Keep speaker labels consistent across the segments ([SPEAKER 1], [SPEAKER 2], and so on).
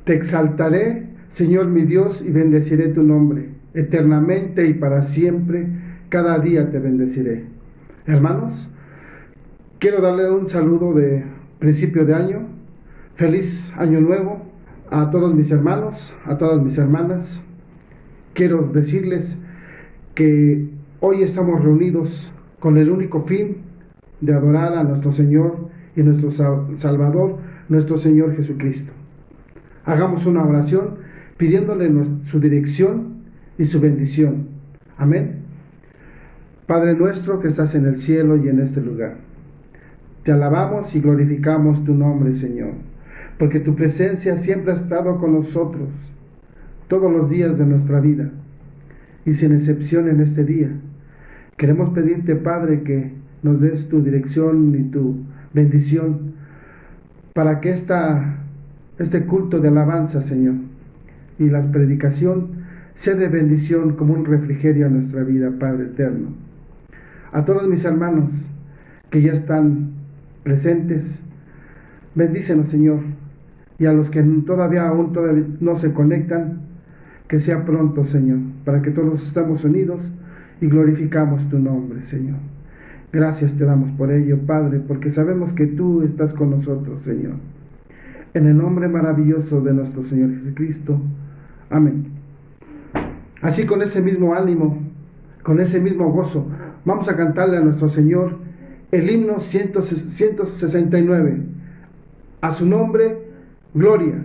[SPEAKER 1] Te exaltaré, Señor mi Dios, y bendeciré tu nombre, eternamente y para siempre, cada día te bendeciré. Hermanos, quiero darle un saludo de principio de año, feliz año nuevo a todos mis hermanos, a todas mis hermanas. Quiero decirles que hoy estamos reunidos con el único fin de adorar a nuestro Señor y nuestro Salvador, nuestro Señor Jesucristo. Hagamos una oración pidiéndole su dirección y su bendición. Amén. Padre nuestro que estás en el cielo y en este lugar, te alabamos y glorificamos tu nombre, Señor, porque tu presencia siempre ha estado con nosotros todos los días de nuestra vida, y sin excepción en este día. Queremos pedirte, Padre, que nos des tu dirección y tu bendición para que este culto de alabanza, Señor, y la predicación sea de bendición como un refrigerio a nuestra vida, Padre eterno. A todos mis hermanos que ya están presentes, bendícenos, Señor, y a los que todavía no se conectan, que sea pronto, Señor, para que todos estemos unidos y glorificamos tu nombre, Señor. Gracias te damos por ello, Padre, porque sabemos que tú estás con nosotros, Señor. En el nombre maravilloso de nuestro Señor Jesucristo. Amén. Así, con ese mismo ánimo, con ese mismo gozo, vamos a cantarle a nuestro Señor el himno 169. A su nombre, gloria.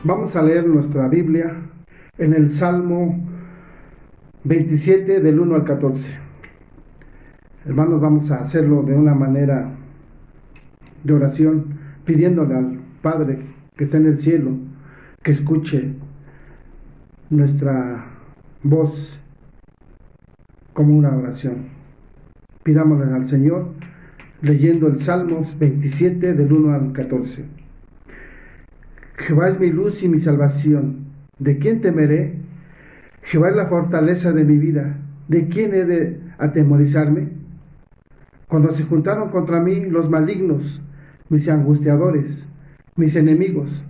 [SPEAKER 1] Vamos a leer nuestra Biblia en el Salmo 27 del 1 al 14. Hermanos, vamos a hacerlo de una manera de oración, pidiéndole al Padre que está en el cielo que escuche nuestra voz como una oración. Pidámosle al Señor leyendo el Salmos 27 del 1 al 14. Jehová es mi luz y mi salvación. ¿De quién temeré? Jehová es la fortaleza de mi vida. ¿De quién he de atemorizarme? Cuando se juntaron contra mí los malignos, mis angustiadores, mis enemigos,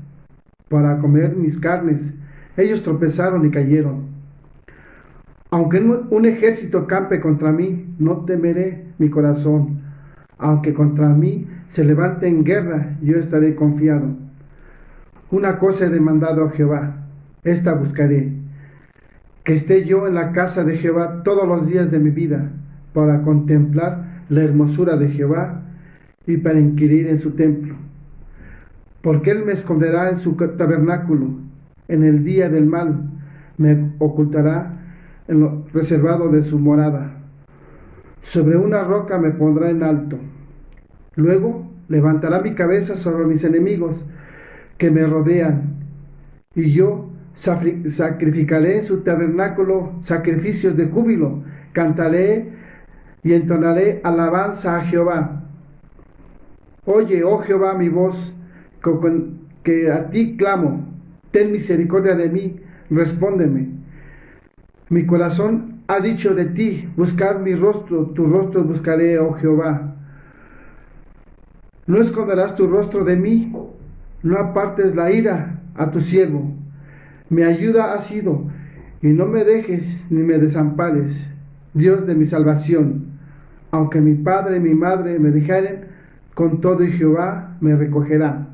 [SPEAKER 1] para comer mis carnes, ellos tropezaron y cayeron. Aunque un ejército campe contra mí, no temeré mi corazón. Aunque contra mí se levante en guerra, yo estaré confiado. Una cosa he demandado a Jehová, esta buscaré, que esté yo en la casa de Jehová todos los días de mi vida, para contemplar la hermosura de Jehová y para inquirir en su templo. Porque Él me esconderá en su tabernáculo, en el día del mal me ocultará en lo reservado de su morada. Sobre una roca me pondrá en alto. Luego levantará mi cabeza sobre mis enemigos que me rodean, y yo sacrificaré en su tabernáculo sacrificios de júbilo, cantaré y entonaré alabanza a Jehová. Oye, oh Jehová, mi voz, que a ti clamo, ten misericordia de mí, respóndeme. Mi corazón ha dicho de ti, buscad mi rostro, tu rostro buscaré, oh Jehová. No esconderás tu rostro de mí, no apartes la ira a tu siervo. Mi ayuda ha sido, y no me dejes ni me desampares, Dios de mi salvación. Aunque mi padre y mi madre me dejaren, con todo y Jehová me recogerá.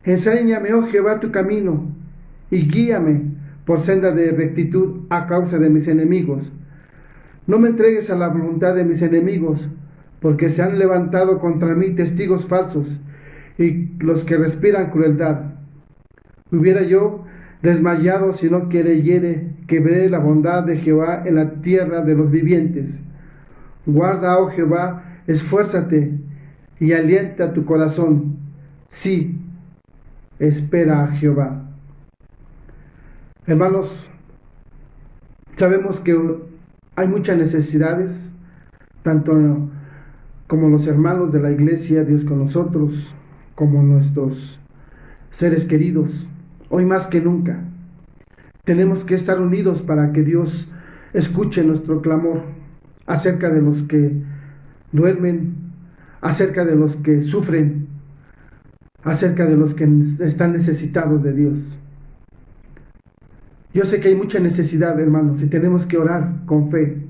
[SPEAKER 1] Enséñame, oh Jehová, tu camino, y guíame por senda de rectitud a causa de mis enemigos. No me entregues a la voluntad de mis enemigos, porque se han levantado contra mí testigos falsos, y los que respiran crueldad. Hubiera yo desmayado si no creyere que veré la bondad de Jehová en la tierra de los vivientes. Guarda, oh Jehová, esfuérzate y alienta tu corazón. Sí, espera a Jehová. Hermanos, sabemos que hay muchas necesidades, tanto como los hermanos de la iglesia, Dios con nosotros, como nuestros seres queridos. Hoy más que nunca tenemos que estar unidos para que Dios escuche nuestro clamor acerca de los que duermen, acerca de los que sufren, acerca de los que están necesitados de Dios. Yo sé que hay mucha necesidad, hermanos, y tenemos que orar con fe,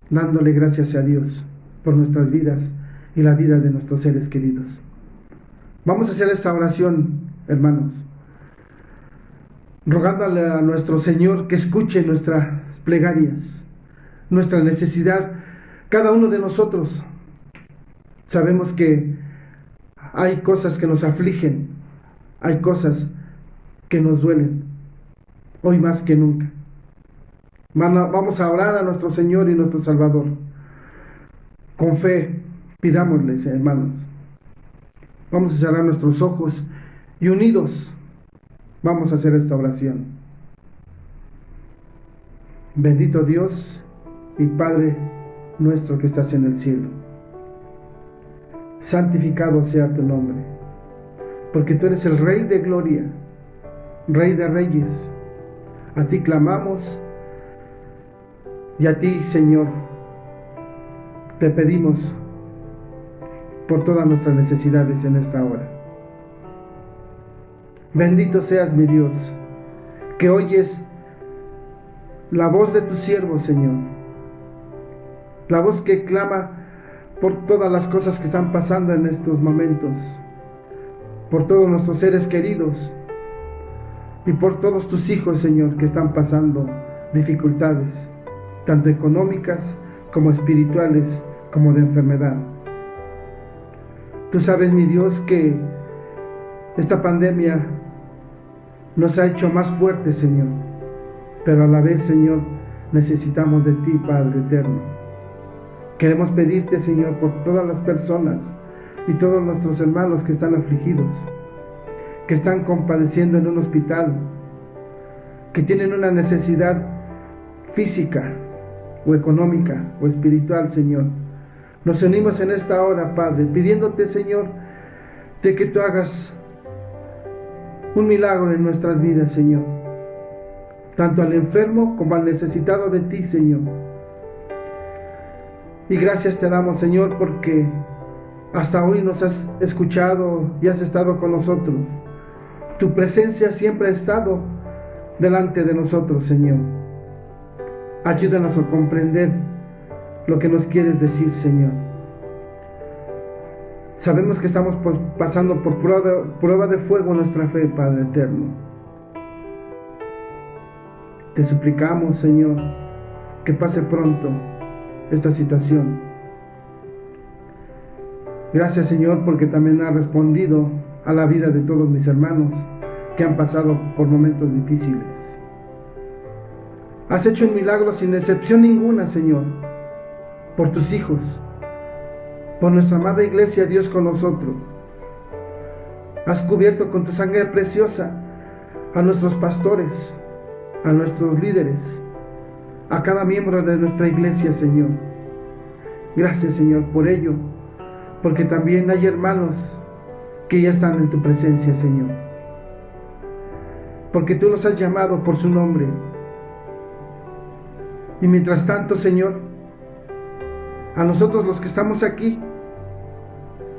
[SPEAKER 1] dándole gracias a Dios por nuestras vidas y la vida de nuestros seres queridos. Vamos a hacer esta oración, hermanos, rogándole a nuestro Señor que escuche nuestras plegarias, nuestra necesidad. Cada uno de nosotros sabemos que hay cosas que nos afligen, hay cosas que nos duelen, hoy más que nunca. Vamos a orar a nuestro Señor y nuestro Salvador. Con fe, pidámosles, hermanos. Vamos a cerrar nuestros ojos y unidos vamos a hacer esta oración. Bendito Dios y Padre nuestro que estás en el cielo. Santificado sea tu nombre, porque tú eres el Rey de gloria, Rey de reyes. A ti clamamos y a ti, Señor, te pedimos por todas nuestras necesidades en esta hora. Bendito seas, mi Dios, que oyes la voz de tu siervo, Señor, la voz que clama por todas las cosas que están pasando en estos momentos, por todos nuestros seres queridos y por todos tus hijos, Señor, que están pasando dificultades, tanto económicas como espirituales, como de enfermedad. Tú sabes, mi Dios, que esta pandemia nos ha hecho más fuertes, Señor, pero a la vez, Señor, necesitamos de ti, Padre eterno. Queremos pedirte, Señor, por todas las personas y todos nuestros hermanos que están afligidos, que están compadeciendo en un hospital, que tienen una necesidad física o económica o espiritual, Señor. Nos unimos en esta hora, Padre, pidiéndote, Señor, de que tú hagas un milagro en nuestras vidas, Señor, tanto al enfermo como al necesitado de ti, Señor. Y gracias te damos, Señor, porque hasta hoy nos has escuchado y has estado con nosotros. Tu presencia siempre ha estado delante de nosotros, Señor. Ayúdanos a comprender lo que nos quieres decir, Señor. Sabemos que estamos pasando por prueba de fuego nuestra fe, Padre eterno. Te suplicamos, Señor, que pase pronto esta situación. Gracias, Señor, porque también has respondido a la vida de todos mis hermanos que han pasado por momentos difíciles. Has hecho un milagro sin excepción ninguna, Señor, por tus hijos, por nuestra amada iglesia, Dios con nosotros. Has cubierto con tu sangre preciosa a nuestros pastores, a nuestros líderes, a cada miembro de nuestra iglesia, Señor. Gracias, Señor, por ello, porque también hay hermanos que ya están en tu presencia, Señor, porque tú los has llamado por su nombre. Y mientras tanto, Señor, a nosotros los que estamos aquí,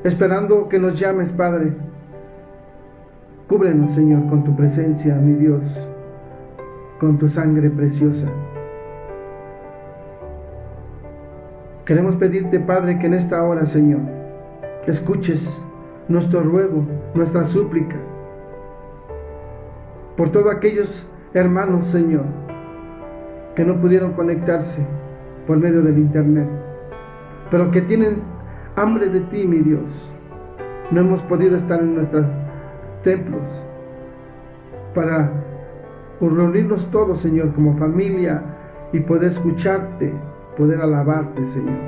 [SPEAKER 1] esperando que nos llames, Padre, cúbrenos, Señor, con tu presencia, mi Dios, con tu sangre preciosa. Queremos pedirte, Padre, que en esta hora, Señor, escuches nuestro ruego, nuestra súplica, por todos aquellos hermanos, Señor, que no pudieron conectarse por medio del internet, pero que tienen hambre de ti, mi Dios. No hemos podido estar en nuestros templos para reunirnos todos, Señor, como familia y poder escucharte, poder alabarte, Señor.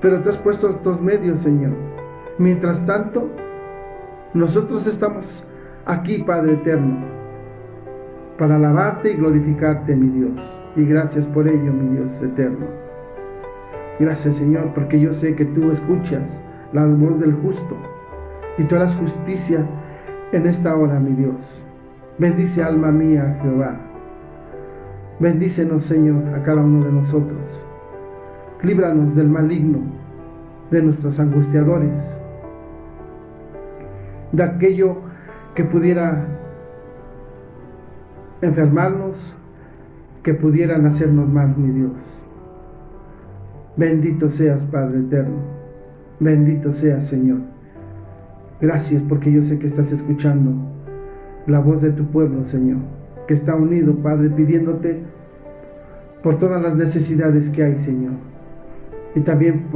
[SPEAKER 1] Pero tú has puesto estos medios, Señor. Mientras tanto, nosotros estamos aquí, Padre eterno, para alabarte y glorificarte, mi Dios. Y gracias por ello, mi Dios eterno. Gracias, Señor, porque yo sé que tú escuchas la voz del justo y tú harás justicia en esta hora, mi Dios. Bendice, alma mía, Jehová. Bendícenos, Señor, a cada uno de nosotros. Líbranos del maligno, de nuestros angustiadores, de aquello que pudiera enfermarnos, que pudieran hacernos mal, mi Dios. Bendito seas, Padre eterno. Bendito seas, Señor. Gracias, porque yo sé que estás escuchando la voz de tu pueblo, Señor, que está unido, Padre, pidiéndote por todas las necesidades que hay, Señor. Y también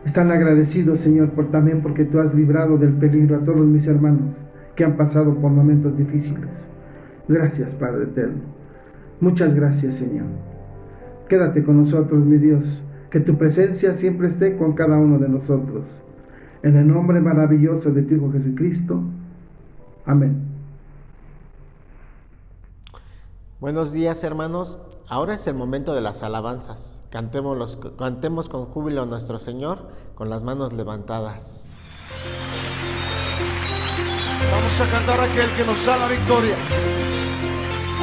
[SPEAKER 1] están agradecidos, Señor, también porque tú has librado del peligro a todos mis hermanos que han pasado por momentos difíciles. Gracias, Padre eterno. Muchas gracias, Señor. Quédate con nosotros, mi Dios. Que tu presencia siempre esté con cada uno de nosotros. En el nombre maravilloso de tu Hijo Jesucristo. Amén.
[SPEAKER 2] Buenos días, hermanos. Ahora es el momento de las alabanzas. Cantemos con júbilo a nuestro Señor con las manos levantadas.
[SPEAKER 3] Vamos a cantar a aquel que nos da la victoria,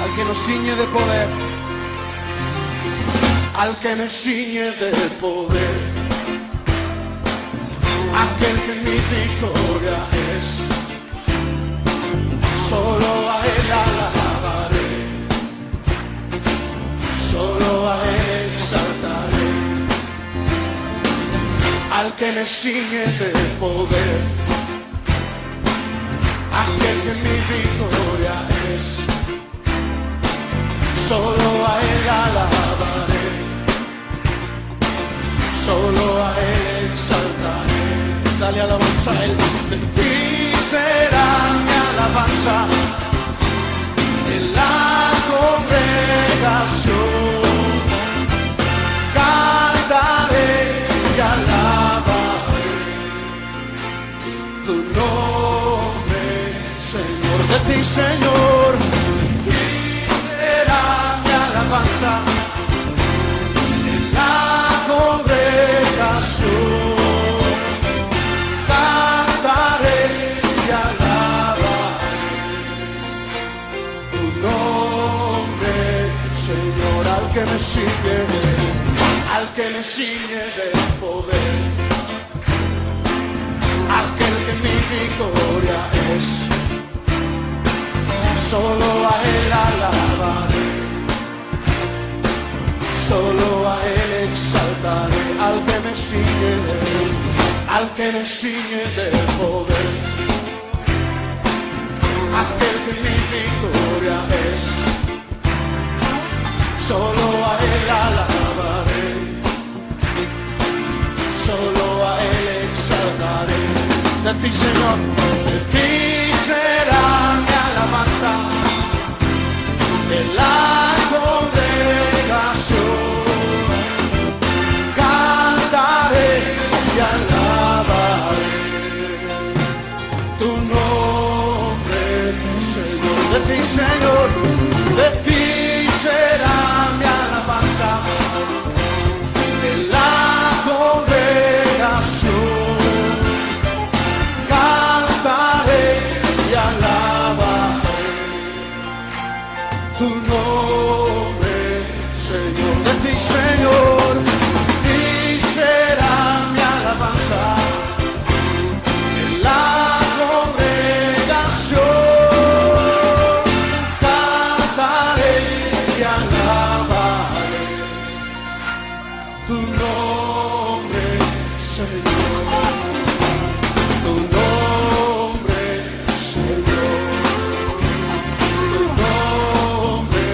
[SPEAKER 3] al que nos ciñe de poder, al que me ciñe de poder, aquel que mi victoria es. Solo a él alabaré, solo a él exaltaré, al que me ciñe de poder, aquel que mi victoria es. Solo a él alabaré, solo a él exaltaré. Dale alabanza a él. De ti será mi alabanza en la congregación. Cantaré y alabaré tu nombre, Señor. De ti, Señor, y será mi alabanza que me ciñe, al que me ciñe de poder, aquel que mi victoria es. Solo a Él alabaré, solo a Él exaltaré, al que me ciñe de poder, aquel que mi victoria es. Solo a Él alabaré, solo a Él exaltaré. De ti, Señor, de ti será mi alabanza, de la congregación. Cantaré y alabaré tu nombre, Señor. De ti, Señor, de ti será mi alabanza, de la congregación. Cantaré y alabaré tu nombre, Señor. De ti, Señor, y será mi alabanza, de la congregación. Cantaré y alabaré tu nombre, Señor. Tu nombre, Señor. Tu nombre,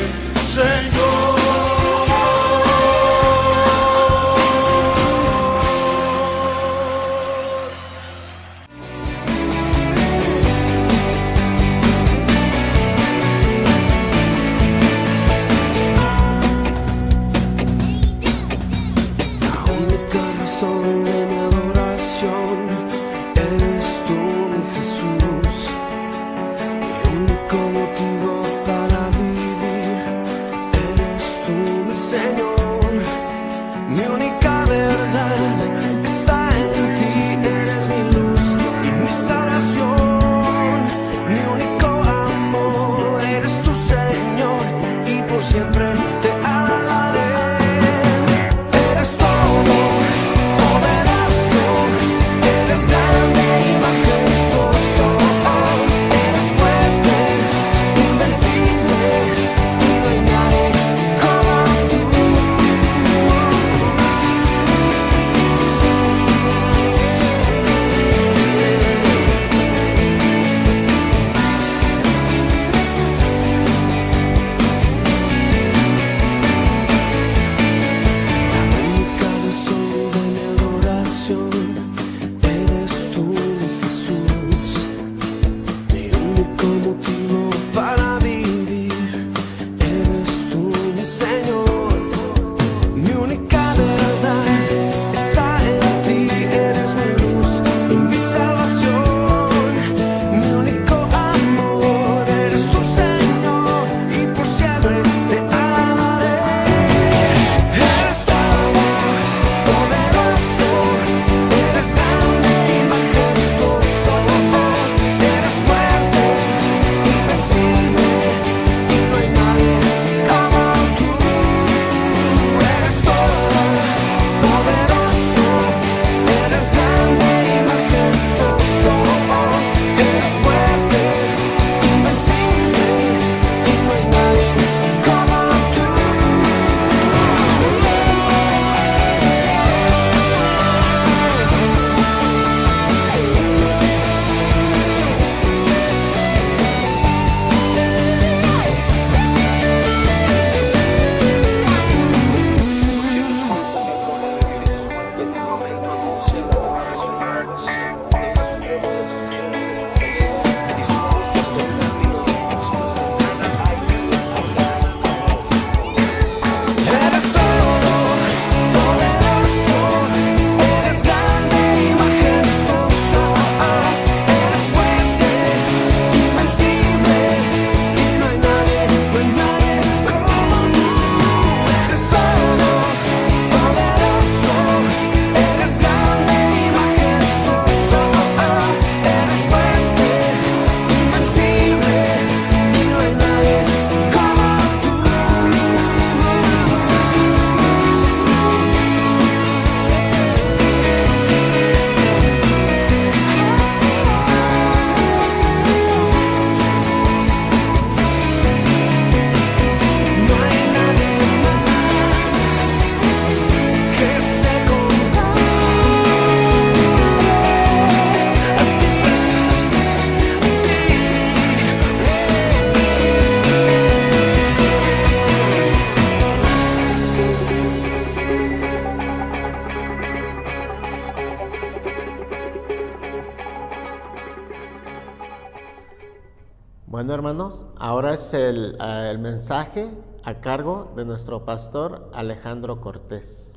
[SPEAKER 2] hermanos, ahora es el mensaje a cargo de nuestro pastor Alejandro Cortés.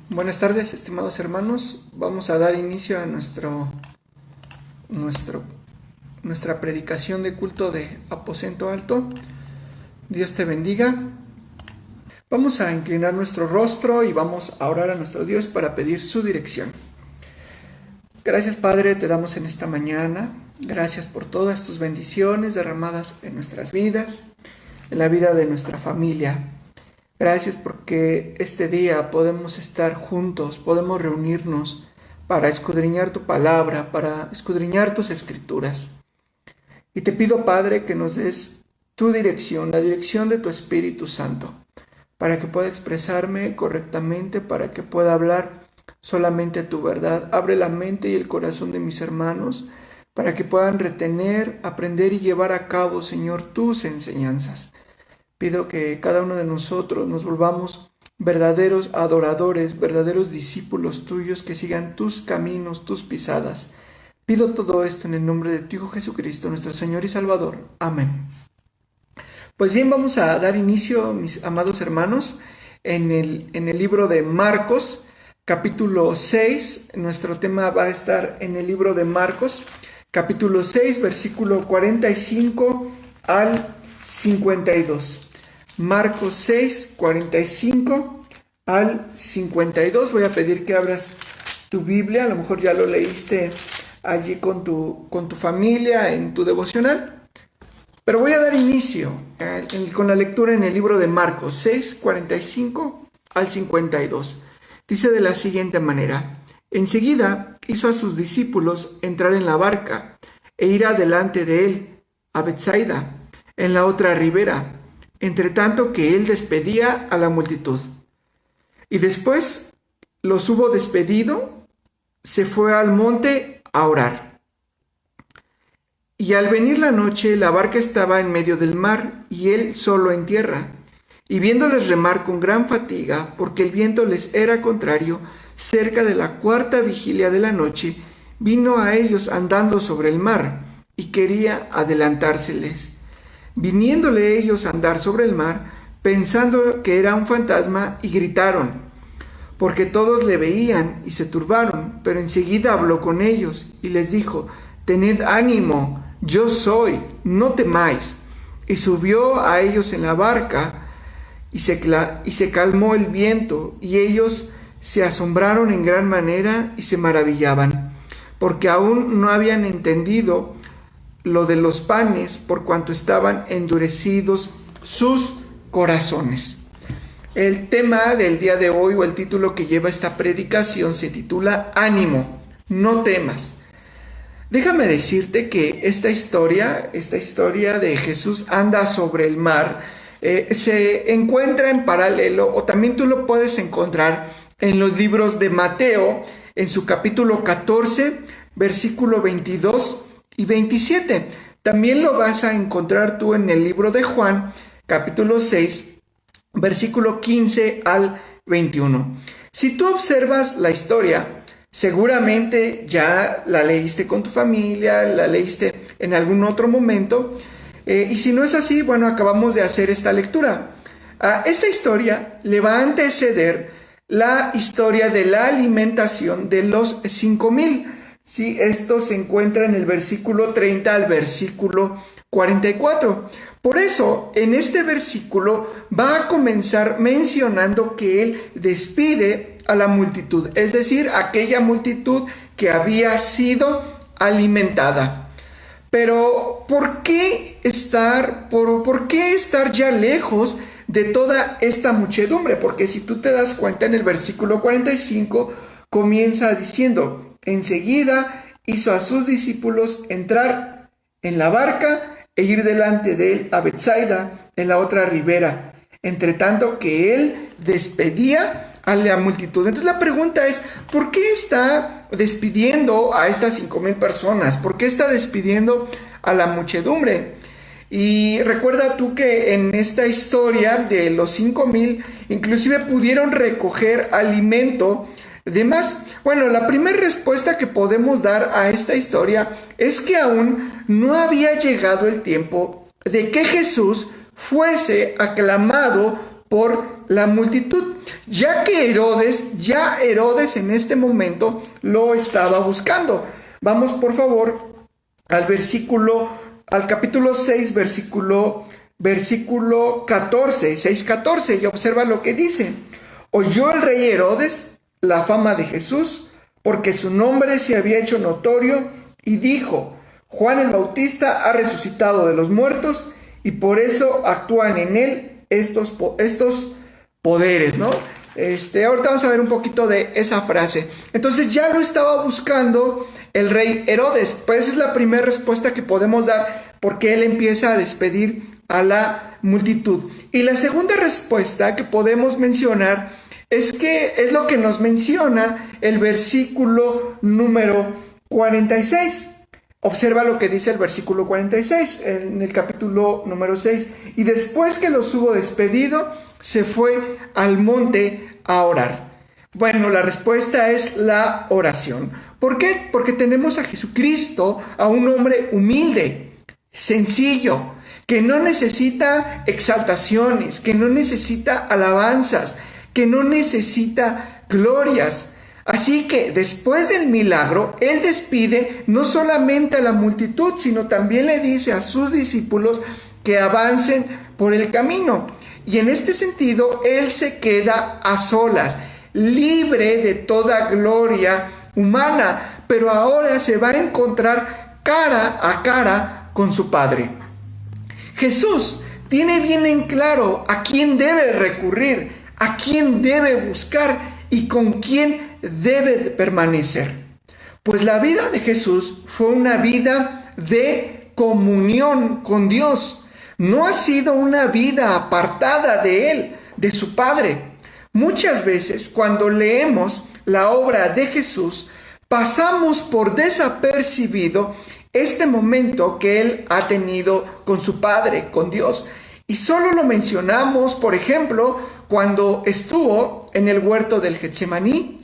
[SPEAKER 4] Buenas tardes, estimados hermanos. Vamos a dar inicio a nuestra predicación de culto de Aposento Alto. Dios te bendiga. Vamos a inclinar nuestro rostro y vamos a orar a nuestro Dios para pedir su dirección. Gracias, Padre, te damos en esta mañana. Gracias por todas tus bendiciones derramadas en nuestras vidas, en la vida de nuestra familia. Gracias porque este día podemos estar juntos, podemos reunirnos para escudriñar tu palabra, para escudriñar tus escrituras. Y te pido, Padre, que nos des tu dirección, la dirección de tu Espíritu Santo, para que pueda expresarme correctamente, para que pueda hablar solamente tu verdad. Abre la mente y el corazón de mis hermanos, para que puedan retener, aprender y llevar a cabo, Señor, tus enseñanzas. Pido que cada uno de nosotros nos volvamos verdaderos adoradores, verdaderos discípulos tuyos que sigan tus caminos, tus pisadas. Pido todo esto en el nombre de tu Hijo Jesucristo, nuestro Señor y Salvador. Amén. Pues bien, vamos a dar inicio, mis amados hermanos, en el libro de Marcos, capítulo 6. Nuestro tema va a estar en el libro de Marcos, capítulo 6, versículo 45 al 52. Marcos 6, 45 al 52. Voy a pedir que abras tu Biblia. A lo mejor ya lo leíste allí con tu familia en tu devocional. Pero voy a dar inicio con la lectura en el libro de Marcos 6, 45 al 52. Dice de la siguiente manera: enseguida hizo a sus discípulos entrar en la barca e ir adelante de él a Betsaida, en la otra ribera, entre tanto que él despedía a la multitud. Y después los hubo despedido, se fue al monte a orar. Y al venir la noche, la barca estaba en medio del mar y él solo en tierra. Y viéndoles remar con gran fatiga, porque el viento les era contrario, cerca de la cuarta vigilia de la noche, vino a ellos andando sobre el mar y quería adelantárseles. Viniéndole ellos a andar sobre el mar, pensando que era un fantasma, y gritaron, porque todos le veían y se turbaron. Pero enseguida habló con ellos y les dijo: tened ánimo, yo soy, no temáis. Y subió a ellos en la barca y se calmó el viento, y ellos se asombraron en gran manera y se maravillaban, porque aún no habían entendido lo de los panes, por cuanto estaban endurecidos sus corazones. El tema del día de hoy, o el título que lleva esta predicación, se titula Ánimo, no temas. Déjame decirte que esta historia de Jesús anda sobre el mar, se encuentra en paralelo, o también tú lo puedes encontrar en los libros de Mateo, en su capítulo 14, versículo 22 y 27. También lo vas a encontrar tú en el libro de Juan, capítulo 6, versículo 15 al 21. Si tú observas la historia, seguramente ya la leíste con tu familia, la leíste en algún otro momento, y si no es así, bueno, acabamos de hacer esta lectura. Esta historia le va a anteceder la historia de la alimentación de los 5,000. Sí, esto se encuentra en el versículo 30 al versículo 44. Por eso, en este versículo va a comenzar mencionando que él despide a la multitud, es decir, aquella multitud que había sido alimentada. Pero, ¿por qué estar ya lejos de toda esta muchedumbre? Porque si tú te das cuenta, en el versículo 45 comienza diciendo: enseguida hizo a sus discípulos entrar en la barca e ir delante de él a Betsaida, en la otra ribera, entre tanto que él despedía a la multitud. Entonces la pregunta es, ¿por qué está despidiendo a estas 5,000 personas? ¿Por qué está despidiendo a la muchedumbre? Y recuerda tú que en esta historia de los 5,000, inclusive pudieron recoger alimento demás. Bueno, la primera respuesta que podemos dar a esta historia es que aún no había llegado el tiempo de que Jesús fuese aclamado por la multitud, ya que Herodes en este momento lo estaba buscando. Vamos por favor al capítulo 6, versículo 14, 6:14, y observa lo que dice. Oyó el rey Herodes la fama de Jesús, porque su nombre se había hecho notorio, y dijo: Juan el Bautista ha resucitado de los muertos, y por eso actúan en él estos poderes, ¿no? Ahorita vamos a ver un poquito de esa frase. Entonces ya lo estaba buscando el rey Herodes. Pues esa es la primera respuesta que podemos dar, porque él empieza a despedir a la multitud. Y la segunda respuesta que podemos mencionar es lo que nos menciona el versículo número 46. Observa lo que dice el versículo 46 en el capítulo número 6. Y después que los hubo despedido, se fue al monte a orar. Bueno, la respuesta es la oración. ¿Por qué? Porque tenemos a Jesucristo, a un hombre humilde, sencillo, que no necesita exaltaciones, que no necesita alabanzas, que no necesita glorias. Así que después del milagro, él despide no solamente a la multitud, sino también le dice a sus discípulos que avancen por el camino. Y en este sentido, él se queda a solas, libre de toda gloria humana, pero ahora se va a encontrar cara a cara con su Padre. Jesús tiene bien en claro a quién debe recurrir, a quién debe buscar y con quién debe permanecer. Pues la vida de Jesús fue una vida de comunión con Dios. No ha sido una vida apartada de Él, de su Padre. Muchas veces cuando leemos la obra de Jesús, pasamos por desapercibido este momento que Él ha tenido con su Padre, con Dios. Y solo lo mencionamos, por ejemplo, cuando estuvo en el huerto del Getsemaní,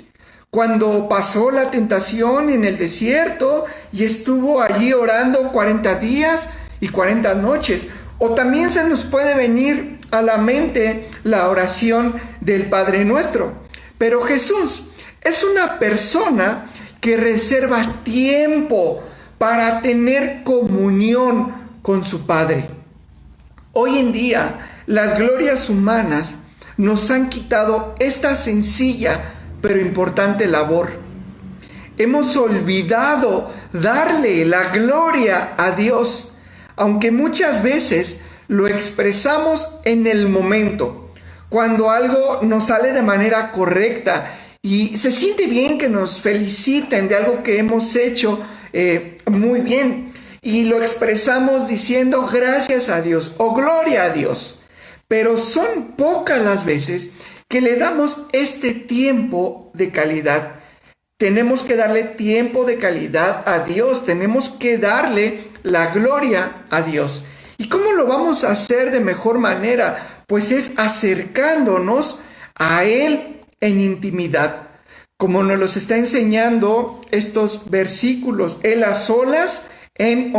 [SPEAKER 4] cuando pasó la tentación en el desierto y estuvo allí orando 40 días y 40 noches. O también se nos puede venir a la mente la oración del Padre Nuestro. Pero Jesús es una persona que reserva tiempo para tener comunión con su Padre. Hoy en día, las glorias humanas nos han quitado esta sencilla pero importante labor. Hemos olvidado darle la gloria a Dios, aunque muchas veces lo expresamos en el momento, cuando algo nos sale de manera correcta y se siente bien que nos feliciten de algo que hemos hecho muy bien, y lo expresamos diciendo gracias a Dios o gloria a Dios. Pero son pocas las veces que le damos este tiempo de calidad. Tenemos que darle tiempo de calidad a Dios, tenemos que darle la gloria a Dios. ¿Y cómo lo vamos a hacer de mejor manera? Pues es acercándonos a Él en intimidad, como nos los está enseñando estos versículos, Él a solas en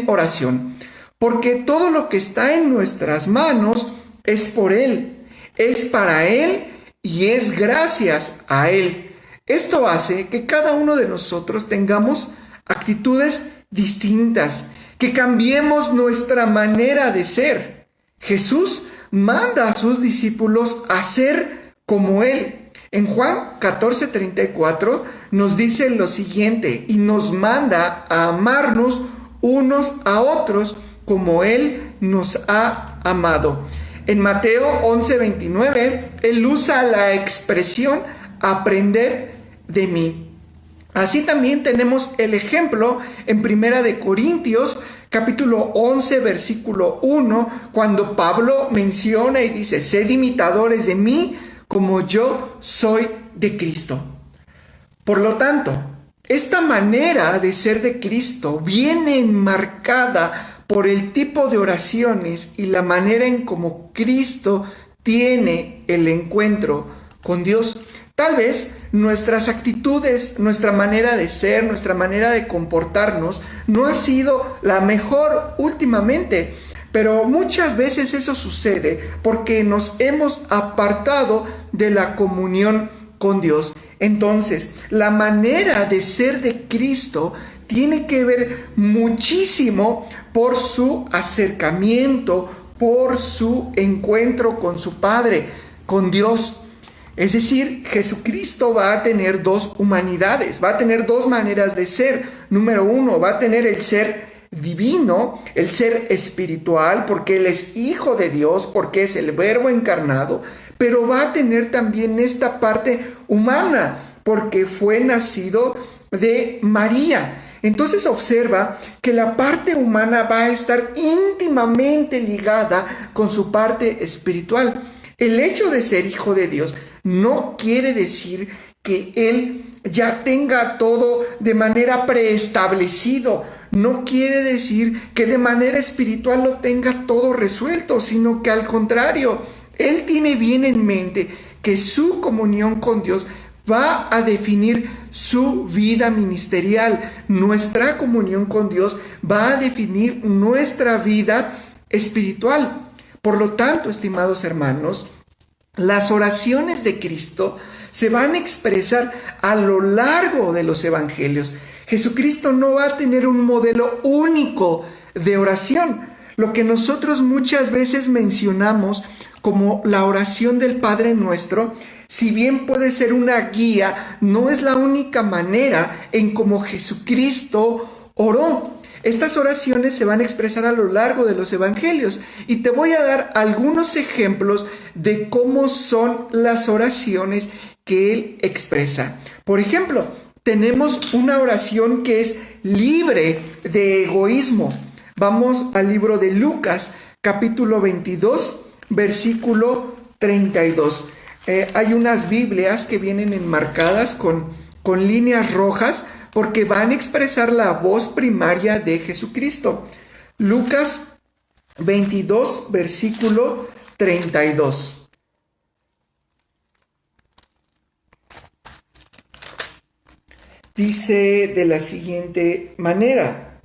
[SPEAKER 4] oración. Porque todo lo que está en nuestras manos es por Él, es para Él y es gracias a Él. Esto hace que cada uno de nosotros tengamos actitudes distintas, que cambiemos nuestra manera de ser. Jesús manda a sus discípulos a ser como Él. En Juan 14:34 nos dice lo siguiente, y nos manda a amarnos unos a otros como Él nos ha amado. En Mateo 11:29, Él usa la expresión aprended de mí. Así también tenemos el ejemplo en 1 de Corintios, capítulo 11, versículo 1, cuando Pablo menciona y dice, sed imitadores de mí como yo soy de Cristo. Por lo tanto, esta manera de ser de Cristo viene enmarcada por el tipo de oraciones y la manera en cómo Cristo tiene el encuentro con Dios. Tal vez nuestras actitudes, nuestra manera de ser, nuestra manera de comportarnos no ha sido la mejor últimamente, pero muchas veces eso sucede porque nos hemos apartado de la comunión con Dios. Entonces, la manera de ser de Cristo tiene que ver muchísimo por su acercamiento, por su encuentro con su Padre, con Dios. Es decir, Jesucristo va a tener dos humanidades, va a tener dos maneras de ser. Número uno, va a tener el ser divino, el ser espiritual, porque Él es Hijo de Dios, porque es el Verbo encarnado, pero va a tener también esta parte humana, porque fue nacido de María. Entonces observa que la parte humana va a estar íntimamente ligada con su parte espiritual. El hecho de ser hijo de Dios no quiere decir que Él ya tenga todo de manera preestablecido. No quiere decir que de manera espiritual lo tenga todo resuelto, sino que al contrario, Él tiene bien en mente que su comunión con Dios va a definir su vida ministerial. Nuestra comunión con Dios va a definir nuestra vida espiritual. Por lo tanto, estimados hermanos, las oraciones de Cristo se van a expresar a lo largo de los evangelios. Jesucristo no va a tener un modelo único de oración. Lo que nosotros muchas veces mencionamos como la oración del Padre Nuestro, si bien puede ser una guía, no es la única manera en cómo Jesucristo oró. Estas oraciones se van a expresar a lo largo de los evangelios y te voy a dar algunos ejemplos de cómo son las oraciones que Él expresa. Por ejemplo, tenemos una oración que es libre de egoísmo. Vamos al libro de Lucas, capítulo 22, versículo 32. Hay unas Biblias que vienen enmarcadas con líneas rojas porque van a expresar la voz primaria de Jesucristo. Lucas 22, versículo 32. Dice de la siguiente manera.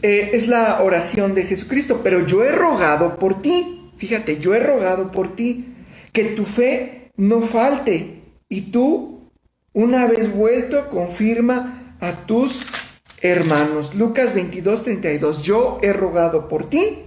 [SPEAKER 4] Es la oración de Jesucristo. Pero yo he rogado por ti. Fíjate, yo he rogado por ti, que tu fe no falte. Y tú, una vez vuelto, confirma a tus hermanos. Lucas 22, 32. Yo he rogado por ti,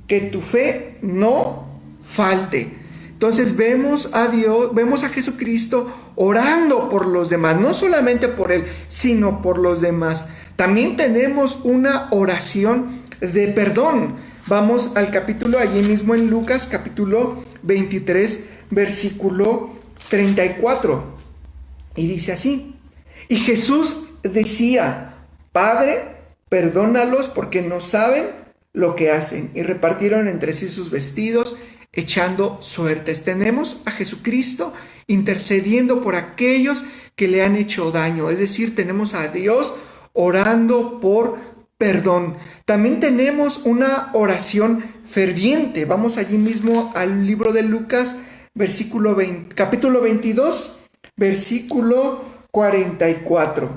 [SPEAKER 4] que tu fe no falte. Entonces vemos a Dios, vemos a Jesucristo orando por los demás, no solamente por Él, sino por los demás. También tenemos una oración de perdón. Vamos al capítulo, allí mismo en Lucas, capítulo 23, versículo 34. Y dice así: y Jesús decía, Padre, perdónalos porque no saben lo que hacen. Y repartieron entre sí sus vestidos, echando suertes. Tenemos a Jesucristo intercediendo por aquellos que le han hecho daño. Es decir, tenemos a Dios orando por perdón. También tenemos una oración ferviente. Vamos allí mismo al libro de Lucas, capítulo 22, versículo 44.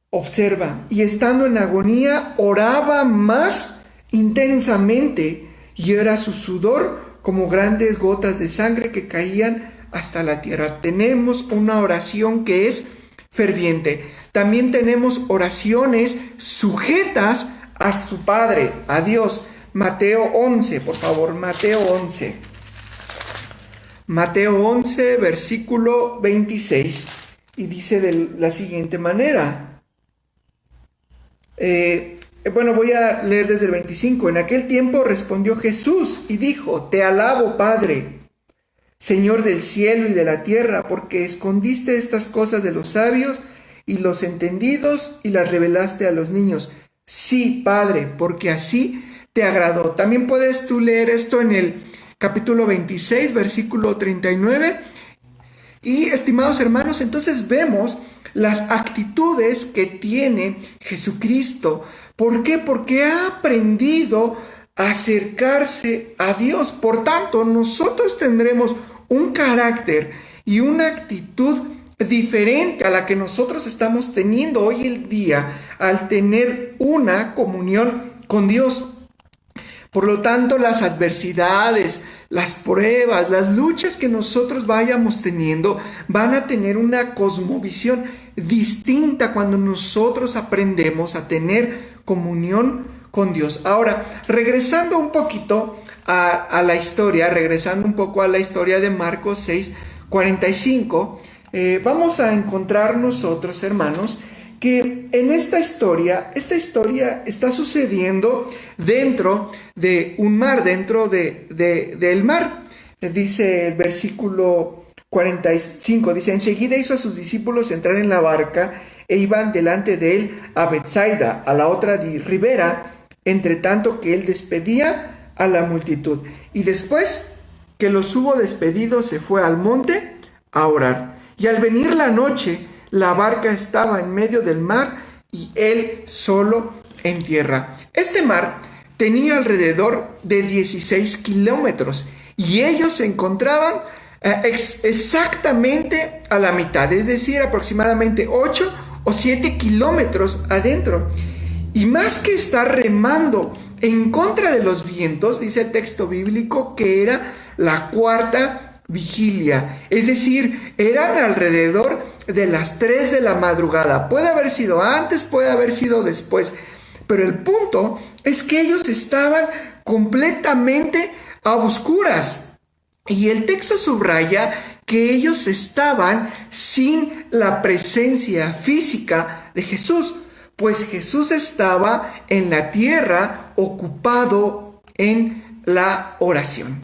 [SPEAKER 4] Observa, y estando en agonía, oraba más intensamente, y era su sudor como grandes gotas de sangre que caían hasta la tierra. Tenemos una oración que es ferviente. También tenemos oraciones sujetas a su Padre, a Dios. Mateo 11, por favor, Mateo 11. Mateo 11, versículo 26. Y dice de la siguiente manera. Voy a leer desde el 25. En aquel tiempo respondió Jesús y dijo: Te alabo, Padre, Señor del cielo y de la tierra, porque escondiste estas cosas de los sabios y los entendidos y las revelaste a los niños. Sí, Padre, porque así te agradó. También puedes tú leer esto en el capítulo 26, versículo 39. Y, estimados hermanos, entonces vemos las actitudes que tiene Jesucristo. ¿Por qué? Porque ha aprendido a acercarse a Dios. Por tanto, nosotros tendremos un carácter y una actitud diferente a la que nosotros estamos teniendo hoy en día al tener una comunión con Dios. Por lo tanto, las adversidades, las pruebas, las luchas que nosotros vayamos teniendo van a tener una cosmovisión distinta cuando nosotros aprendemos a tener comunión con Dios. Ahora, regresando un poquito a la historia, regresando un poco a la historia de Marcos 6:45, vamos a encontrar nosotros, hermanos, que en esta historia está sucediendo dentro de un mar, dentro del mar. Dice el versículo 45, dice: enseguida hizo a sus discípulos entrar en la barca e iban delante de él a Betsaida, a la otra ribera, entre tanto que él despedía a la multitud. Y después que los hubo despedido, se fue al monte a orar. Y al venir la noche, la barca estaba en medio del mar y él solo en tierra. Este mar tenía alrededor de 16 kilómetros y ellos se encontraban exactamente a la mitad, es decir, aproximadamente 8 o 7 kilómetros adentro. Y más que estar remando en contra de los vientos, dice el texto bíblico que era la cuarta vigilia, es decir, eran alrededor de las 3 de la madrugada. Puede haber sido antes, puede haber sido después, pero el punto es que ellos estaban completamente a oscuras. Y el texto subraya que ellos estaban sin la presencia física de Jesús, pues Jesús estaba en la tierra ocupado en la oración.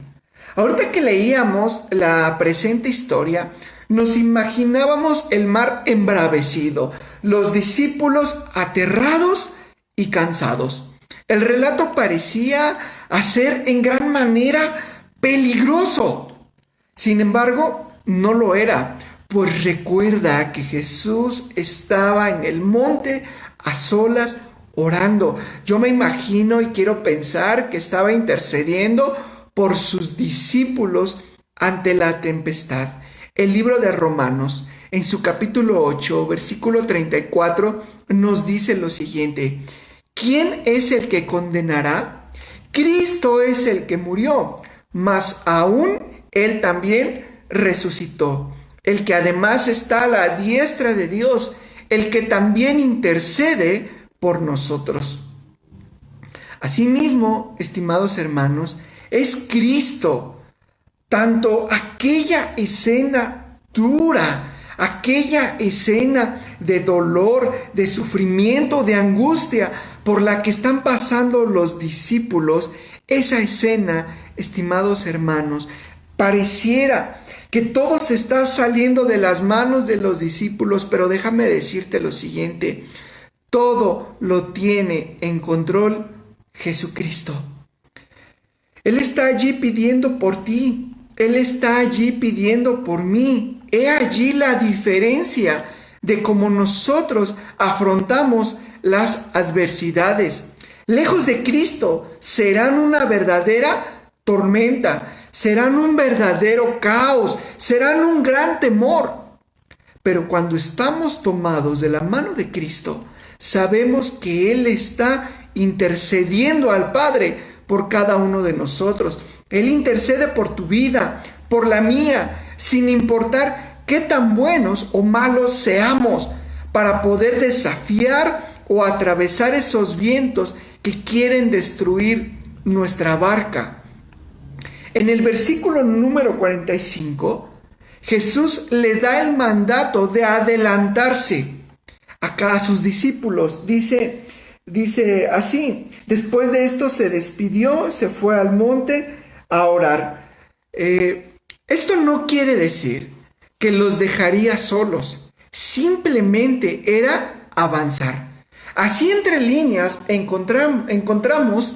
[SPEAKER 4] Ahorita que leíamos la presente historia, nos imaginábamos el mar embravecido, los discípulos aterrados y cansados. El relato parecía ser en gran manera peligroso. Sin embargo, no lo era, pues recuerda que Jesús estaba en el monte a solas orando. Yo me imagino y quiero pensar que estaba intercediendo por sus discípulos ante la tempestad. El libro de Romanos, en su capítulo 8, versículo 34, nos dice lo siguiente: ¿quién es el que condenará? Cristo es el que murió, mas aún él también resucitó, el que además está a la diestra de Dios, el que también intercede por nosotros. Asimismo, estimados hermanos, es Cristo, tanto aquella escena dura, aquella escena de dolor, de sufrimiento, de angustia por la que están pasando los discípulos, esa escena, estimados hermanos, pareciera que todo se está saliendo de las manos de los discípulos, pero déjame decirte lo siguiente: todo lo tiene en control Jesucristo. Él está allí pidiendo por ti, Él está allí pidiendo por mí. He allí la diferencia de cómo nosotros afrontamos las adversidades. Lejos de Cristo serán una verdadera tormenta, serán un verdadero caos, serán un gran temor. Pero cuando estamos tomados de la mano de Cristo, sabemos que Él está intercediendo al Padre por cada uno de nosotros. Él intercede por tu vida, por la mía, sin importar qué tan buenos o malos seamos, para poder desafiar o atravesar esos vientos que quieren destruir nuestra barca. En el versículo número 45, Jesús le da el mandato de adelantarse acá a sus discípulos. Dice así: después de esto se despidió, se fue al monte a orar. Esto no quiere decir que los dejaría solos, simplemente era avanzar. Así entre líneas encontramos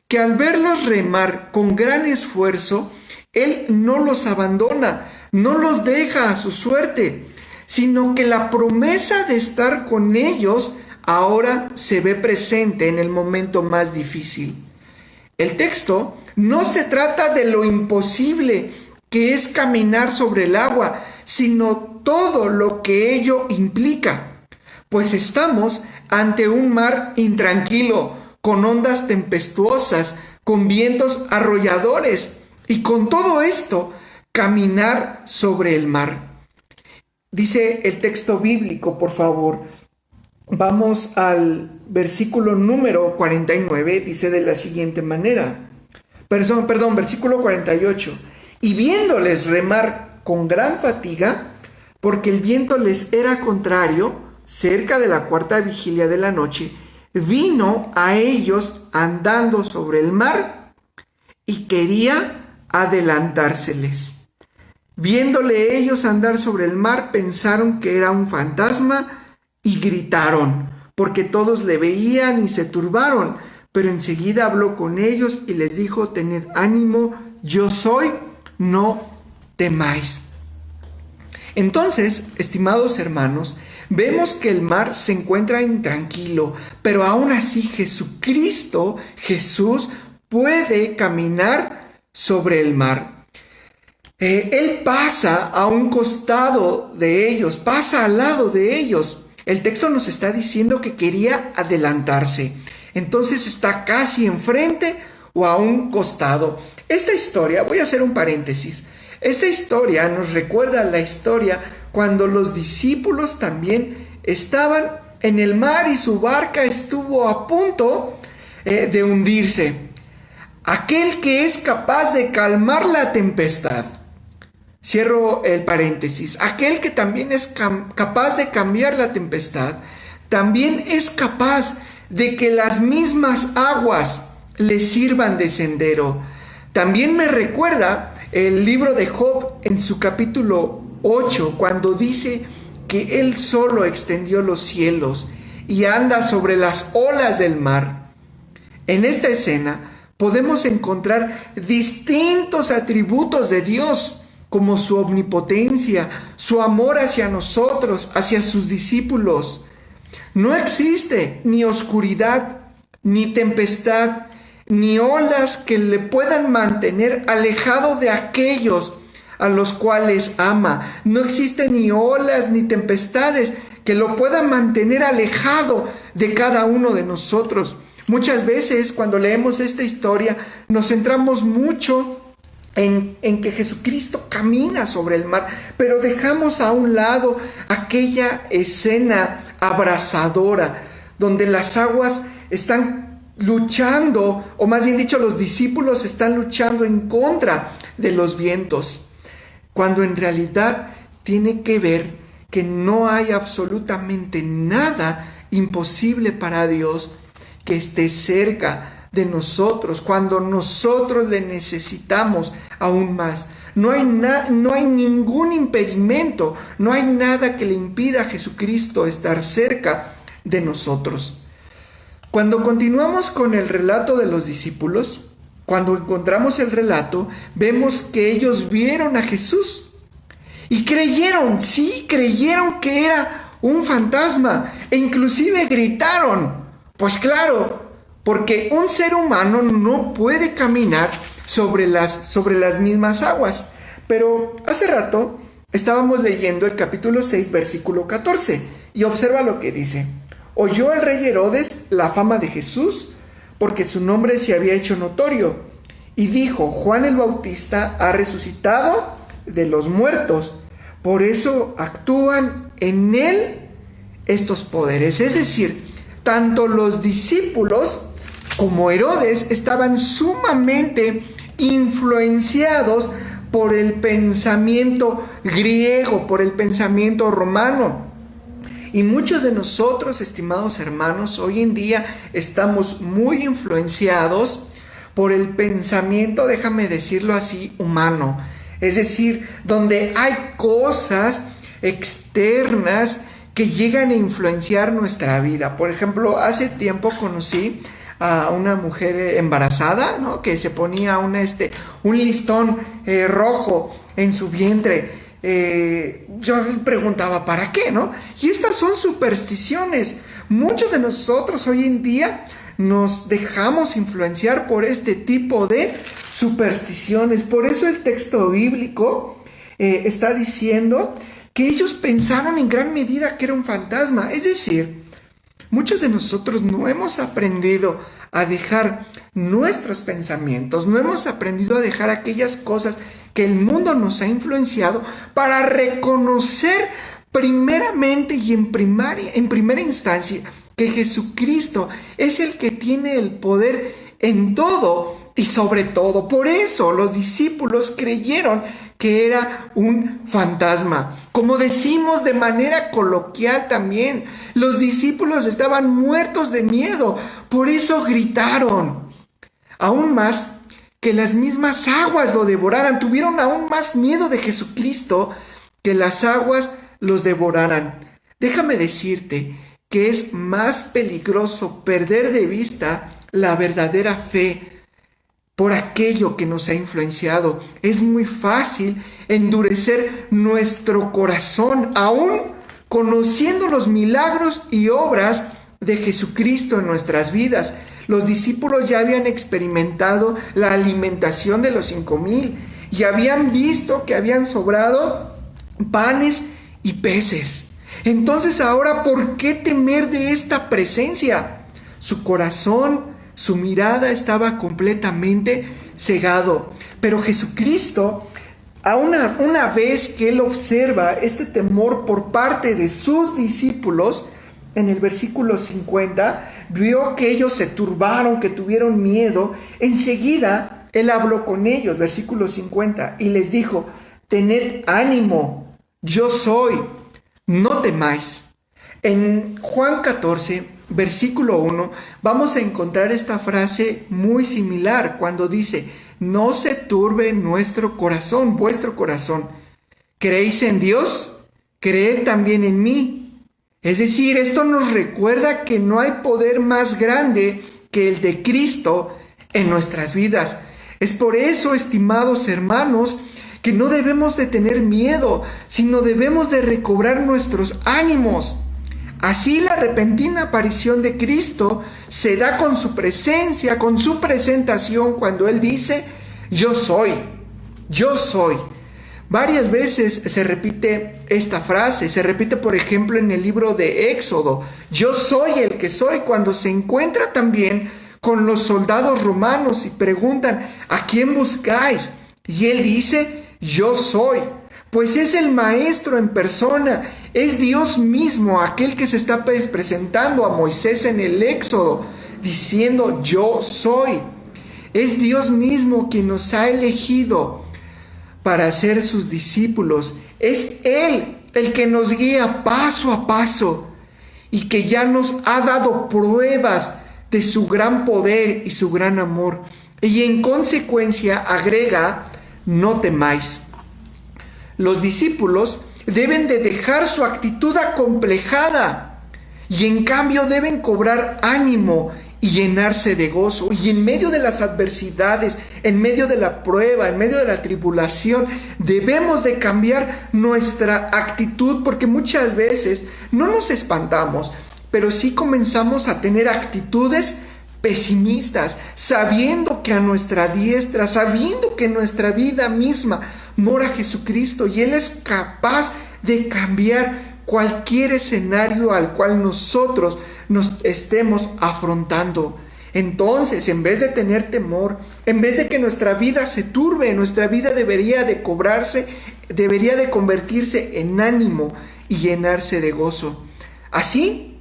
[SPEAKER 4] que al verlos remar con gran esfuerzo, Él no los abandona, no los deja a su suerte, sino que la promesa de estar con ellos ahora se ve presente en el momento más difícil. El texto no se trata de lo imposible que es caminar sobre el agua, sino todo lo que ello implica. Pues estamos ante un mar intranquilo, con ondas tempestuosas, con vientos arrolladores, y con todo esto, caminar sobre el mar. Dice el texto bíblico, por favor. Vamos al versículo número 49, dice de la siguiente manera. Versículo 48. Y viéndoles remar con gran fatiga, porque el viento les era contrario, cerca de la cuarta vigilia de la noche, vino a ellos andando sobre el mar y quería adelantárseles. Viéndole ellos andar sobre el mar, pensaron que era un fantasma y gritaron, porque todos le veían y se turbaron. Pero enseguida habló con ellos y les dijo: tened ánimo, yo soy, no temáis. Entonces, estimados hermanos, vemos que el mar se encuentra intranquilo, pero aún así Jesús, puede caminar sobre el mar. Él pasa a un costado de ellos, pasa al lado de ellos. El texto nos está diciendo que quería adelantarse. Entonces está casi enfrente o a un costado. Esta historia, voy a hacer un paréntesis. Esta historia nos recuerda la historia cuando los discípulos también estaban en el mar y su barca estuvo a punto de hundirse. Aquel que es capaz de calmar la tempestad. Cierro el paréntesis. Aquel que también es capaz de cambiar la tempestad, también es capaz de que las mismas aguas le sirvan de sendero. También me recuerda el libro de Job en su capítulo 8, cuando dice que él solo extendió los cielos y anda sobre las olas del mar. En esta escena podemos encontrar distintos atributos de Dios, como su omnipotencia, su amor hacia nosotros, hacia sus discípulos. No existe ni oscuridad, ni tempestad, ni olas que le puedan mantener alejado de aquellos a los cuales ama. No existen ni olas ni tempestades que lo puedan mantener alejado de cada uno de nosotros. Muchas veces cuando leemos esta historia nos centramos mucho en que Jesucristo camina sobre el mar, pero dejamos a un lado aquella escena abrasadora donde las aguas están luchando, o más bien dicho, los discípulos están luchando en contra de los vientos, cuando en realidad tiene que ver que no hay absolutamente nada imposible para Dios que esté cerca de nosotros, cuando nosotros le necesitamos aún más. No hay ningún impedimento, no hay nada que le impida a Jesucristo estar cerca de nosotros. Cuando continuamos con el relato de los discípulos, cuando encontramos el relato, vemos que ellos vieron a Jesús y creyeron que era un fantasma, e inclusive gritaron. Pues claro, porque un ser humano no puede caminar sobre las mismas aguas. Pero hace rato estábamos leyendo el capítulo 6, versículo 14, y observa lo que dice. Oyó el rey Herodes la fama de Jesús, porque su nombre se había hecho notorio, y dijo: Juan el Bautista ha resucitado de los muertos, por eso actúan en él estos poderes. Es decir, tanto los discípulos como Herodes estaban sumamente influenciados por el pensamiento griego, por el pensamiento romano. Y muchos de nosotros, estimados hermanos, hoy en día estamos muy influenciados por el pensamiento, déjame decirlo así, humano. Es decir, donde hay cosas externas que llegan a influenciar nuestra vida. Por ejemplo, hace tiempo conocí a una mujer embarazada, ¿no?, que se ponía un listón rojo en su vientre. Yo le preguntaba ¿para qué?, ¿no? Y estas son supersticiones. Muchos de nosotros hoy en día nos dejamos influenciar por este tipo de supersticiones. Por eso el texto bíblico está diciendo que ellos pensaron en gran medida que era un fantasma. Es decir, muchos de nosotros no hemos aprendido a dejar nuestros pensamientos, no hemos aprendido a dejar aquellas cosas que el mundo nos ha influenciado para reconocer primeramente y en primera instancia que Jesucristo es el que tiene el poder en todo y sobre todo. Por eso los discípulos creyeron que era un fantasma. Como decimos de manera coloquial también, los discípulos estaban muertos de miedo, por eso gritaron. Aún más que las mismas aguas lo devoraran, tuvieron aún más miedo de Jesucristo que las aguas los devoraran. Déjame decirte que es más peligroso perder de vista la verdadera fe por aquello que nos ha influenciado. Es muy fácil endurecer nuestro corazón, aún conociendo los milagros y obras de Jesucristo en nuestras vidas. Los discípulos ya habían experimentado la alimentación de los 5,000 y habían visto que habían sobrado panes y peces. Entonces ahora, ¿por qué temer de esta presencia? Su corazón, su mirada estaba completamente cegado. Pero Jesucristo, una vez que él observa este temor por parte de sus discípulos, en el versículo 50, vio que ellos se turbaron, que tuvieron miedo. Enseguida él habló con ellos, versículo 50, y les dijo: tened ánimo, yo soy, no temáis. En Juan 14, versículo 1, vamos a encontrar esta frase muy similar cuando dice: no se turbe vuestro corazón. ¿Creéis en Dios? Creed también en mí. Es decir, esto nos recuerda que no hay poder más grande que el de Cristo en nuestras vidas. Es por eso, estimados hermanos, que no debemos de tener miedo, sino debemos de recobrar nuestros ánimos. Así la repentina aparición de Cristo se da con su presencia, con su presentación, cuando Él dice: yo soy, yo soy. Varias veces se repite esta frase, se repite por ejemplo en el libro de Éxodo: yo soy el que soy, cuando se encuentra también con los soldados romanos y preguntan: ¿a quién buscáis? Y Él dice: yo soy. Pues es el Maestro en persona, es Dios mismo aquel que se está presentando a Moisés en el Éxodo, diciendo: yo soy. Es Dios mismo quien nos ha elegido para ser sus discípulos. Es Él el que nos guía paso a paso y que ya nos ha dado pruebas de su gran poder y su gran amor. Y en consecuencia agrega: no temáis. Los discípulos deben de dejar su actitud acomplejada y en cambio deben cobrar ánimo y llenarse de gozo. Y en medio de las adversidades, en medio de la prueba, en medio de la tribulación, debemos de cambiar nuestra actitud, porque muchas veces no nos espantamos, pero sí comenzamos a tener actitudes pesimistas, sabiendo que a nuestra diestra, sabiendo que en nuestra vida misma mora Jesucristo y Él es capaz de cambiar cualquier escenario al cual nosotros nos estemos afrontando. Entonces, en vez de tener temor, en vez de que nuestra vida se turbe, nuestra vida debería de convertirse en ánimo y llenarse de gozo. Así,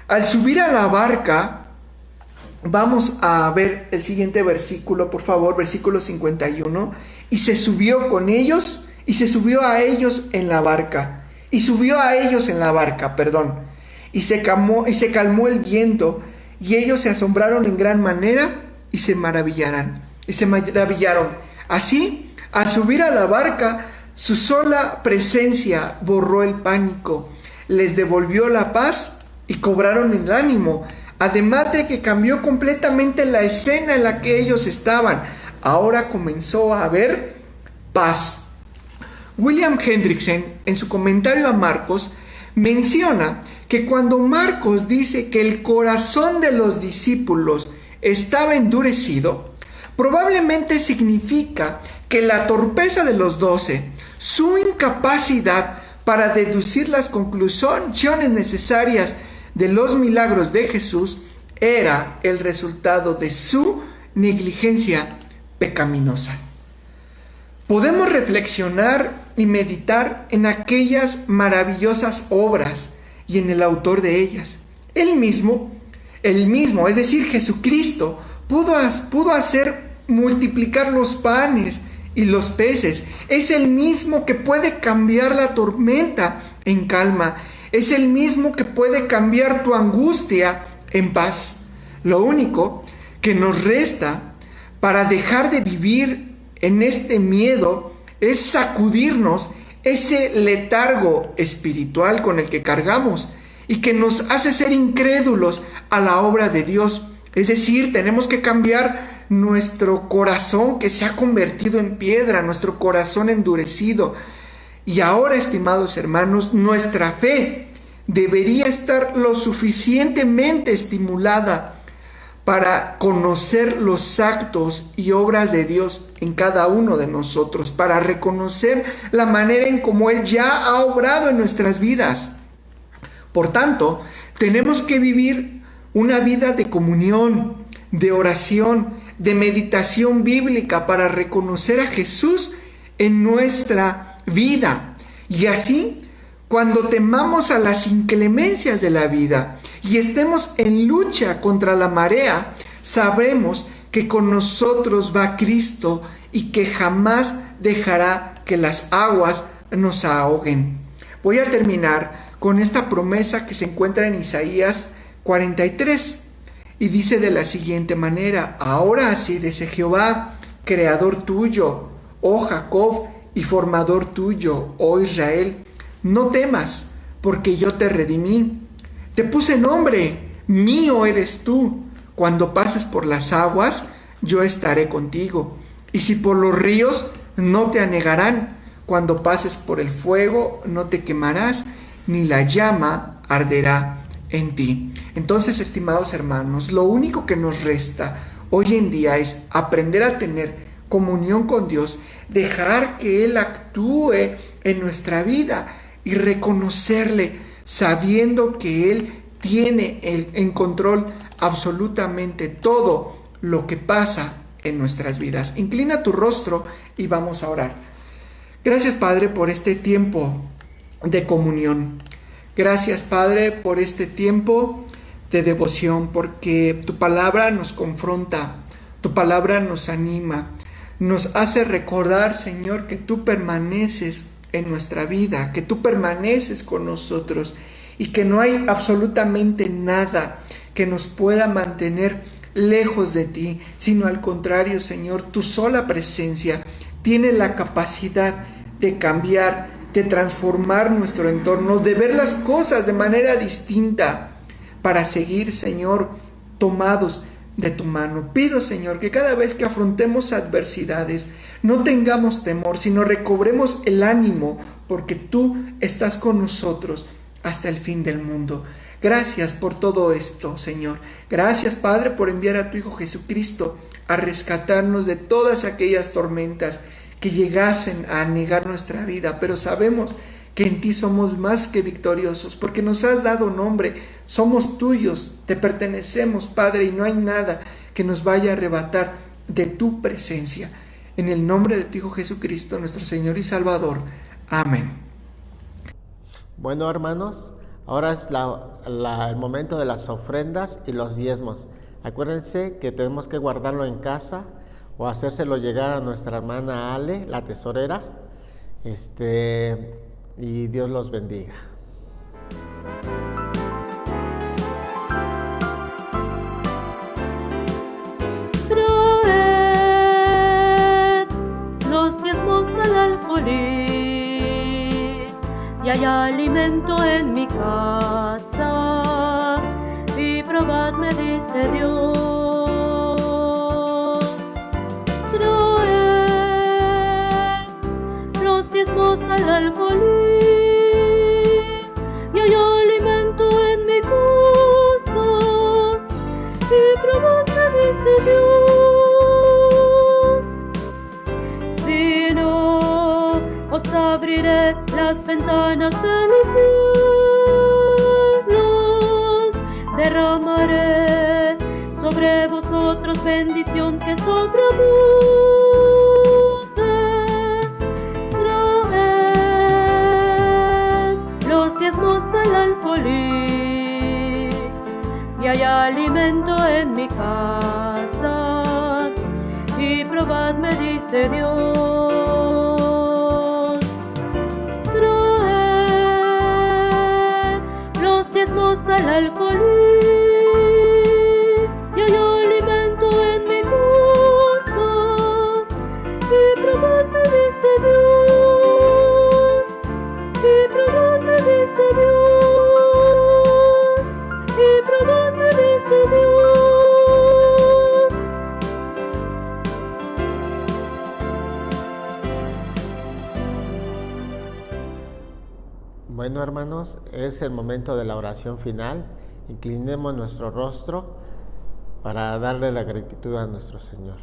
[SPEAKER 4] al subir a la barca, vamos a ver el siguiente versículo, por favor, versículo 51. Y se subió con ellos, y se subió a ellos en la barca, y se calmó el viento, y ellos se asombraron en gran manera, y se maravillaron. Así, al subir a la barca, su sola presencia borró el pánico, les devolvió la paz, y cobraron el ánimo, además de que cambió completamente la escena en la que ellos estaban. Ahora comenzó a haber paz. William Hendrickson, en su comentario a Marcos, menciona que cuando Marcos dice que el corazón de los discípulos estaba endurecido, probablemente significa que la torpeza de los 12, su incapacidad para deducir las conclusiones necesarias de los milagros de Jesús, era el resultado de su negligencia pecaminosa. Podemos reflexionar y meditar en aquellas maravillosas obras y en el autor de ellas. Él mismo, es decir, Jesucristo, pudo hacer multiplicar los panes y los peces. Es el mismo que puede cambiar la tormenta en calma. Es el mismo que puede cambiar tu angustia en paz. Lo único que nos resta para dejar de vivir en este miedo es sacudirnos ese letargo espiritual con el que cargamos y que nos hace ser incrédulos a la obra de Dios. Es decir, tenemos que cambiar nuestro corazón que se ha convertido en piedra, nuestro corazón endurecido. Y ahora, estimados hermanos, nuestra fe debería estar lo suficientemente estimulada para conocer los actos y obras de Dios en cada uno de nosotros, para reconocer la manera en cómo Él ya ha obrado en nuestras vidas. Por tanto, tenemos que vivir una vida de comunión, de oración, de meditación bíblica para reconocer a Jesús en nuestra vida. Y así, cuando temamos a las inclemencias de la vida y estemos en lucha contra la marea, sabremos que con nosotros va Cristo y que jamás dejará que las aguas nos ahoguen. Voy a terminar con esta promesa que se encuentra en Isaías 43 y dice de la siguiente manera: ahora así dice Jehová, creador tuyo, oh Jacob, y formador tuyo, oh Israel, no temas, porque yo te redimí. Te puse nombre, mío eres tú. Cuando pases por las aguas, yo estaré contigo. Y si por los ríos, no te anegarán. Cuando pases por el fuego, no te quemarás, ni la llama arderá en ti. Entonces, estimados hermanos, lo único que nos resta hoy en día es aprender a tener comunión con Dios, dejar que Él actúe en nuestra vida y reconocerle, sabiendo que Él tiene en control absolutamente todo lo que pasa en nuestras vidas. Inclina tu rostro y vamos a orar. Gracias, Padre, por este tiempo de comunión. Gracias, Padre, por este tiempo de devoción, porque tu palabra nos confronta, tu palabra nos anima, nos hace recordar, Señor, que tú permaneces en nuestra vida, que tú permaneces con nosotros y que no hay absolutamente nada que nos pueda mantener lejos de ti, sino al contrario, Señor, tu sola presencia tiene la capacidad de cambiar, de transformar nuestro entorno, de ver las cosas de manera distinta para seguir, Señor, tomados de tu mano. Pido, Señor, que cada vez que afrontemos adversidades no tengamos temor, sino recobremos el ánimo, porque tú estás con nosotros hasta el fin del mundo. Gracias por todo esto, Señor. Gracias, Padre, por enviar a tu Hijo Jesucristo a rescatarnos de todas aquellas tormentas que llegasen a anegar nuestra vida, pero sabemos que en ti somos más que victoriosos, porque nos has dado nombre, somos tuyos, te pertenecemos, Padre, y no hay nada que nos vaya a arrebatar de tu presencia. En el nombre de tu Hijo Jesucristo, nuestro Señor y Salvador. Amén.
[SPEAKER 2] Bueno, hermanos, ahora es el momento de las ofrendas y los diezmos. Acuérdense que tenemos que guardarlo en casa o hacérselo llegar a nuestra hermana Ale, la tesorera. Y Dios los bendiga.
[SPEAKER 5] Traed los diezmos al alfolí, y hay alimento en mi casa, y probadme, dice Dios. Traed los diezmos al alfolí, las ventanas de los cielos derramaré sobre vosotros bendición que sobreabunde. Traed los diezmos al alfolí, y hay alimento en mi casa, y probad, me dice Dios. Traed los diezmos al alfolí, y hay alimento en mi casa, y probad, me dice Dios. Y probad, me dice Dios. Y probad, me dice Dios.
[SPEAKER 2] Bueno, hermanos, es el momento de la oración final. Inclinemos nuestro rostro para darle la gratitud a nuestro Señor.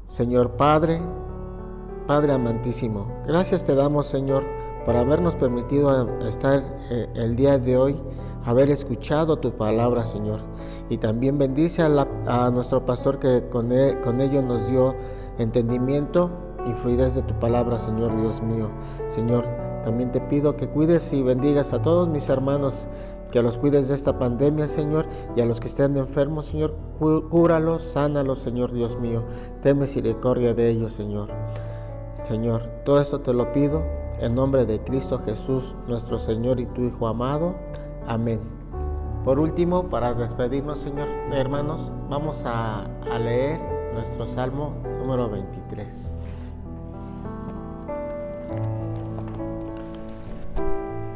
[SPEAKER 2] Señor Padre, Padre amantísimo, gracias te damos, Señor, por habernos permitido estar el día de hoy, haber escuchado tu palabra, Señor. Y también bendice a nuestro pastor que con ello nos dio entendimiento y fluidez de tu palabra, Señor Dios mío. Señor, también te pido que cuides y bendigas a todos mis hermanos, que los cuides de esta pandemia, Señor, y a los que estén enfermos, Señor, cúralos, sánalos, Señor Dios mío. Ten misericordia de ellos, Señor. Señor, todo esto te lo pido en nombre de Cristo Jesús, nuestro Señor y tu Hijo amado. Amén. Por último, para despedirnos, Señor, hermanos, vamos a leer nuestro Salmo número 23.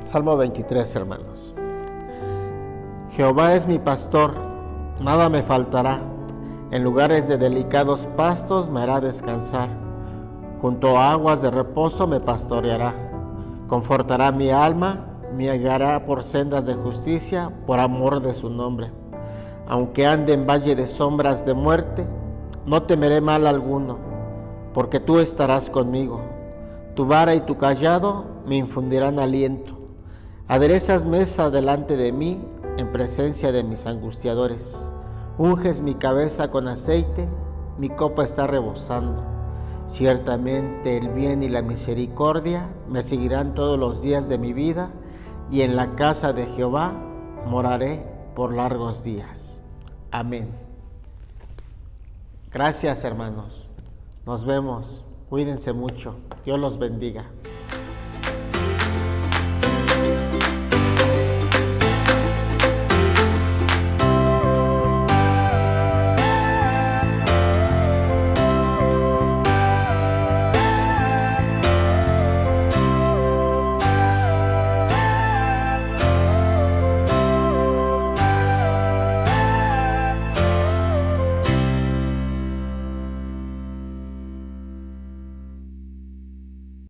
[SPEAKER 2] Salmo 23, hermanos. Jehová es mi pastor, nada me faltará. En lugares de delicados pastos me hará descansar. Junto a aguas de reposo me pastoreará. Confortará mi alma, me guiará por sendas de justicia, por amor de su nombre. Aunque ande en valle de sombras de muerte, no temeré mal alguno, porque tú estarás conmigo. Tu vara y tu cayado me infundirán aliento. Aderezas mesa delante de mí, en presencia de mis angustiadores. Unges mi cabeza con aceite, mi copa está rebosando. Ciertamente el bien y la misericordia me seguirán todos los días de mi vida, y en la casa de Jehová moraré por largos días. Amén. Gracias, hermanos. Nos vemos. Cuídense mucho. Dios los bendiga.